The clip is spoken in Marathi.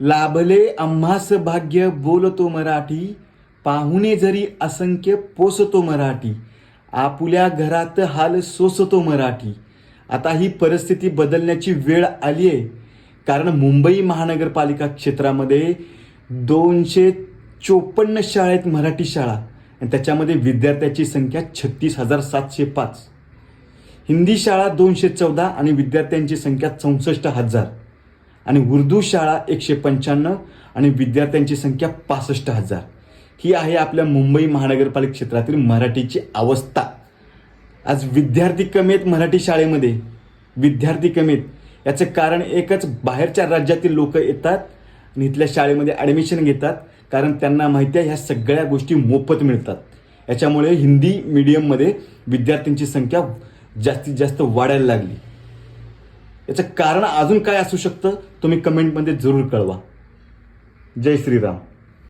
लाभले आम्हास भाग्य बोलतो मराठी, पाहुणे जरी असंख्य पोसतो मराठी, आपुल्या घरात हाल सोसतो मराठी. आता ही परिस्थिती बदलण्याची वेळ आली आहे. कारण मुंबई महानगरपालिका क्षेत्रामध्ये 254 शाळा आहेत, मराठी शाळा, आणि त्याच्यामध्ये विद्यार्थ्याची संख्या 36,705. हिंदी शाळा 214 आणि विद्यार्थ्यांची संख्या 64,000. आणि उर्दू शाळा 195 आणि विद्यार्थ्यांची संख्या 65,000. ही आहे आपल्या मुंबई महानगरपालिका क्षेत्रातील मराठीची अवस्था. आज विद्यार्थी कमी आहेत मराठी शाळेमध्ये, विद्यार्थी कमी आहेत. याचं कारण एकच, बाहेरच्या राज्यातील लोक येतात आणि इथल्या शाळेमध्ये ॲडमिशन घेतात, कारण त्यांना माहिती आहे ह्या सगळ्या गोष्टी मोफत मिळतात. याच्यामुळे हिंदी मीडियममध्ये विद्यार्थ्यांची संख्या जास्तीत जास्त वाढायला लागली. याचं कारण अजून काय असू शकतं तुम्ही कमेंटमध्ये जरूर कळवा. जय श्रीराम.